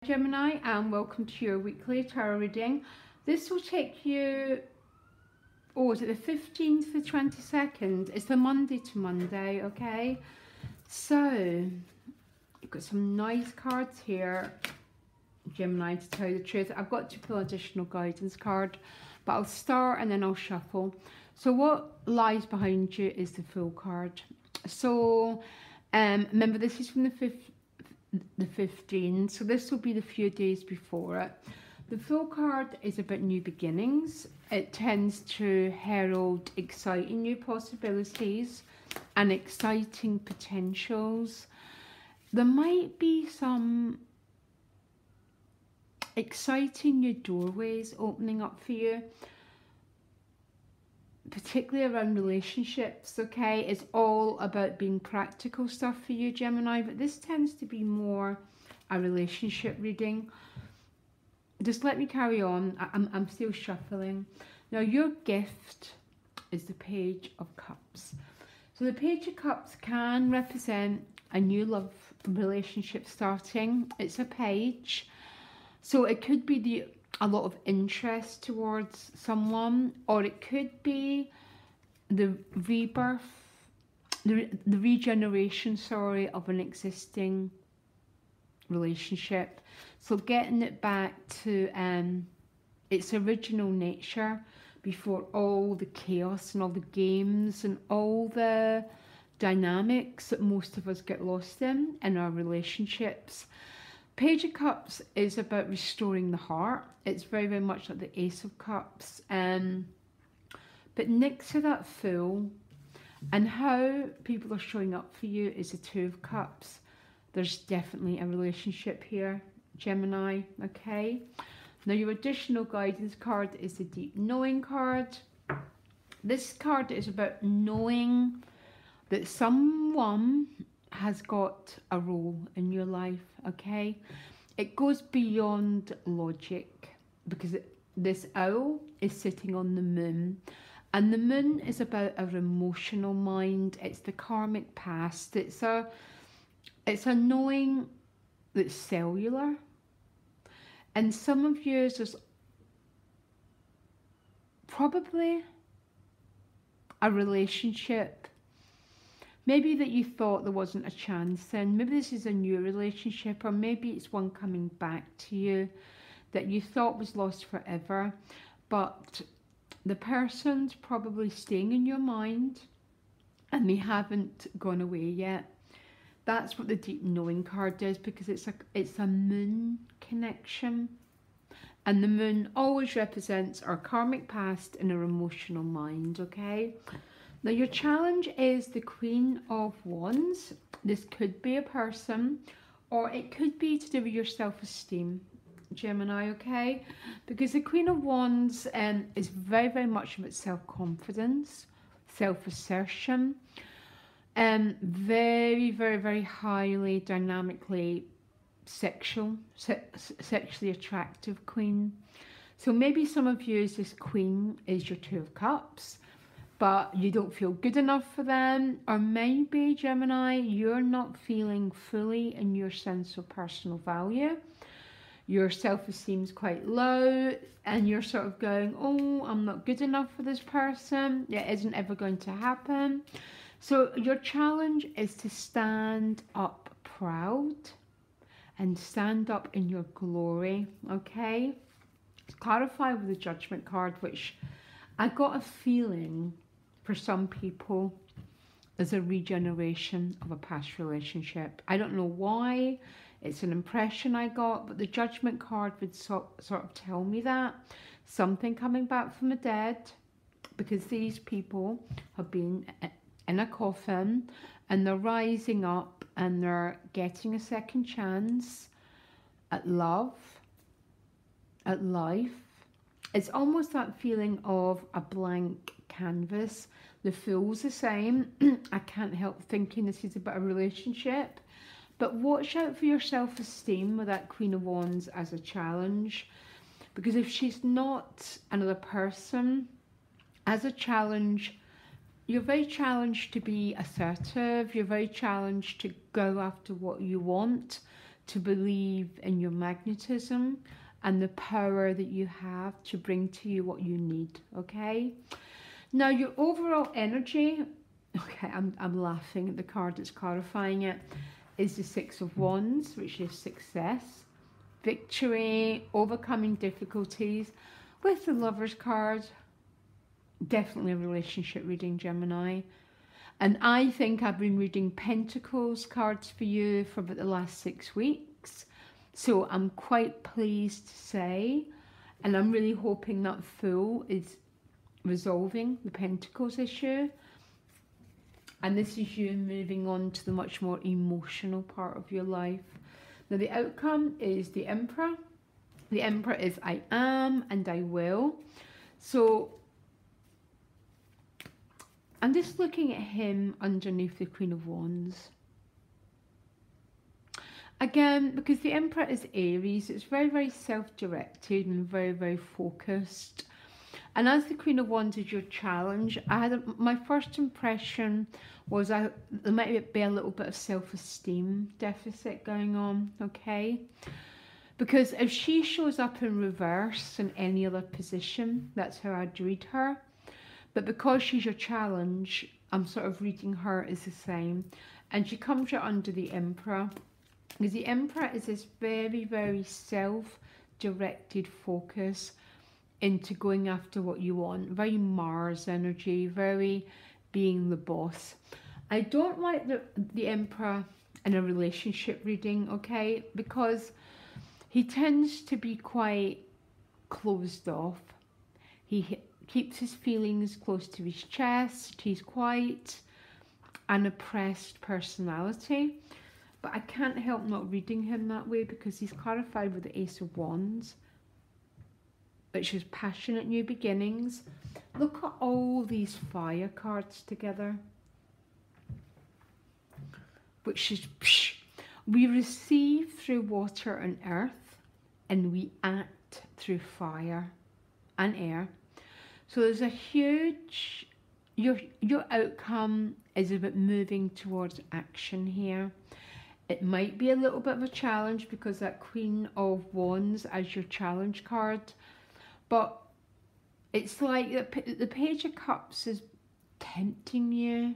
Gemini, and welcome to your weekly tarot reading. This will take you, is it the 15th to the 22nd? It's the Monday to Monday, okay? So, you've got some nice cards here, Gemini, to tell you the truth. I've got to pull additional guidance card, but I'll start and then I'll shuffle. So what lies behind you is the Fool card. So, remember, this is from the 15th, so this will be the few days before it. The Fool card is about new beginnings. It tends to herald exciting new possibilities and exciting potentials. There might be some exciting new doorways opening up for you, particularly around relationships, okay? It's all about being practical stuff for you, Gemini, but this tends to be more a relationship reading. Just let me carry on. I'm still shuffling. Now, your gift is the Page of Cups. So the Page of Cups can represent a new love relationship starting. It's a page. So it could be a lot of interest towards someone, or it could be the rebirth, the regeneration, sorry, of an existing relationship. So getting it back to its original nature before all the chaos and all the games and all the dynamics that most of us get lost in our relationships. Page of Cups is about restoring the heart. It's very, very much like the Ace of Cups. But next to that Fool, and how people are showing up for you, is the Two of Cups. There's definitely a relationship here, Gemini, okay? Now, your additional guidance card is the Deep Knowing card. This card is about knowing that someone has got a role in your life, okay? It goes beyond logic, because this owl is sitting on the moon, and the moon is about our emotional mind. It's the karmic past. It's a knowing that's cellular. And some of you, there's probably a relationship maybe that you thought there wasn't a chance in. Maybe this is a new relationship, or maybe it's one coming back to you that you thought was lost forever, but the person's probably staying in your mind and they haven't gone away yet. That's what the Deep Knowing card is, because it's a moon connection, and the moon always represents our karmic past and our emotional mind, okay? Now, your challenge is the Queen of Wands. This could be a person, or it could be to do with your self-esteem, Gemini, okay? Because the Queen of Wands is very, very much about self-confidence, self-assertion, very, very, very highly dynamically sexually attractive queen. So maybe some of you, this queen is your Two of Cups, but you don't feel good enough for them. Or maybe, Gemini, you're not feeling fully in your sense of personal value. Your self-esteem is quite low, and you're sort of going, oh, I'm not good enough for this person. It isn't ever going to happen. So your challenge is to stand up proud and stand up in your glory, okay? Let's clarify with the Judgment card, which I got a feeling for some people there's a regeneration of a past relationship. I don't know why. It's an impression I got, but the Judgment card would sort of tell me that. Something coming back from the dead, because these people have been in a coffin and they're rising up and they're getting a second chance at love, at life. It's almost that feeling of a blank canvas. The Fool's the same. I can't help thinking this is about a relationship. But watch out for your self-esteem with that Queen of Wands as a challenge. Because if she's not another person, as a challenge, you're very challenged to be assertive. You're very challenged to go after what you want, to believe in your magnetism and the power that you have to bring to you what you need, okay? Now, your overall energy, okay, I'm laughing at the card that's clarifying it, is the Six of Wands, which is success, victory, overcoming difficulties. With the Lover's card, definitely a relationship reading, Gemini. And I think I've been reading Pentacles cards for you for about the last 6 weeks. So I'm quite pleased to say, and I'm really hoping that Fool is resolving the Pentacles issue. And this is you moving on to the much more emotional part of your life. Now the outcome is the Emperor. The Emperor is I am and I will. So I'm just looking at him underneath the Queen of Wands. Again, because the Emperor is Aries, it's very, very self-directed and very, very focused. And as the Queen of Wands is your challenge, my first impression was there might be a little bit of self-esteem deficit going on, okay? Because if she shows up in reverse in any other position, that's how I'd read her. But because she's your challenge, I'm sort of reading her as the same. And she comes out under the Emperor. Because the Emperor is this very, very self-directed focus into going after what you want. Very Mars energy, very being the boss. I don't like the Emperor in a relationship reading, okay? Because he tends to be quite closed off. He keeps his feelings close to his chest. He's quite an oppressed personality. But I can't help not reading him that way because he's clarified with the Ace of Wands, which is passionate new beginnings. Look at all these fire cards together. Which is, we receive through water and earth, and we act through fire and air. So there's a huge, your outcome is about moving towards action here. It might be a little bit of a challenge because that Queen of Wands as your challenge card, but it's like the Page of Cups is tempting you.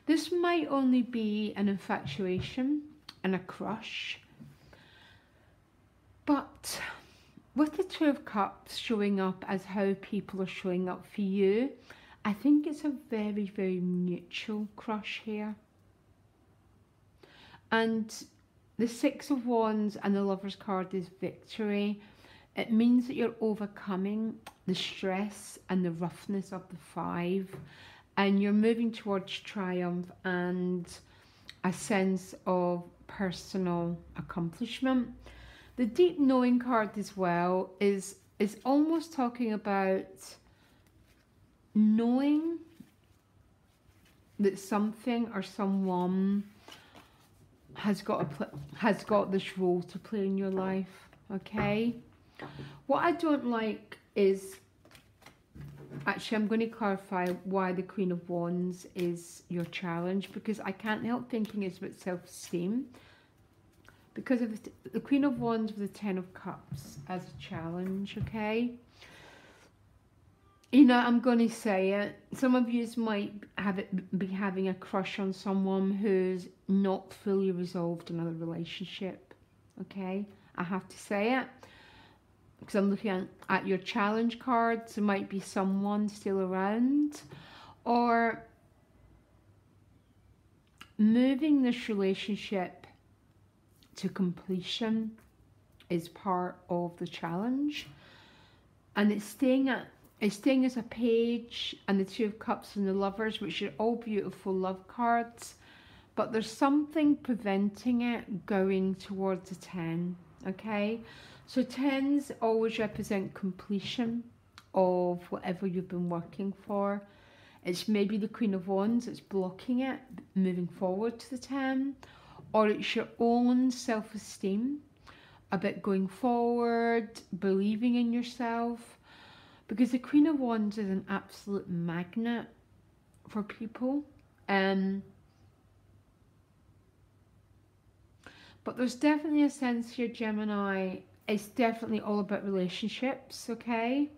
This might only be an infatuation and a crush, but with the Two of Cups showing up as how people are showing up for you, I think it's a very, very mutual crush here. And the Six of Wands and the Lover's card is victory. It means that you're overcoming the stress and the roughness of the Five, and you're moving towards triumph and a sense of personal accomplishment. The Deep Knowing card as well is almost talking about knowing that something or someone has got this role to play in your life, okay? What I don't like is, actually I'm going to clarify why the Queen of Wands is your challenge, because I can't help thinking it's about self-esteem. Because of the Queen of Wands with the Ten of Cups as a challenge, okay? You know, I'm going to say it. Some of you might be having a crush on someone who's not fully resolved another relationship, okay? I have to say it. Because I'm looking at your challenge cards. There might be someone still around. Or moving this relationship to completion is part of the challenge. And it's staying as a page, and the Two of Cups and the Lovers, which are all beautiful love cards, but there's something preventing it going towards a 10, okay? So 10s always represent completion of whatever you've been working for. It's maybe the Queen of Wands that's blocking it, moving forward to the 10, or it's your own self-esteem about going forward, believing in yourself. Because the Queen of Wands is an absolute magnet for people. But there's definitely a sense here, Gemini, it's definitely all about relationships, okay?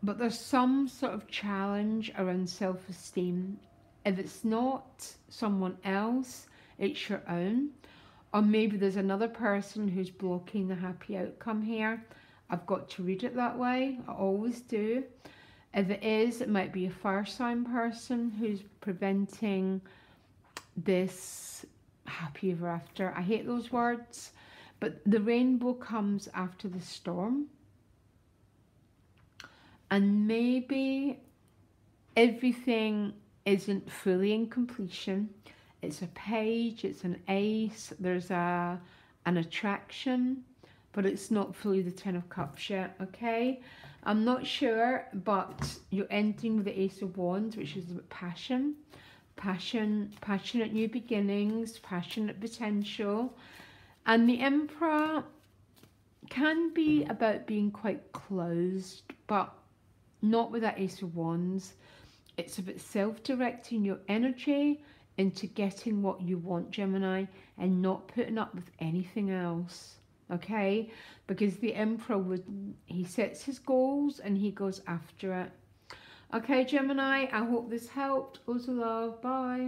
But there's some sort of challenge around self-esteem. If it's not someone else, it's your own. Or maybe there's another person who's blocking the happy outcome here. I've got to read it that way. I always do. If it is, it might be a fire sign person who's preventing this happy ever after. I hate those words, but the rainbow comes after the storm. And maybe everything isn't fully in completion. It's a page, it's an ace, there's an attraction, but it's not fully the Ten of Cups yet, okay? I'm not sure, but you're ending with the Ace of Wands, which is about passion, passionate new beginnings, passionate potential. And the Emperor can be about being quite closed, but not with that Ace of Wands. It's about self-directing your energy into getting what you want, Gemini, and not putting up with anything else, okay? Because the Emperor he sets his goals and he goes after it. Okay, Gemini, I hope this helped. Loads of love. Bye.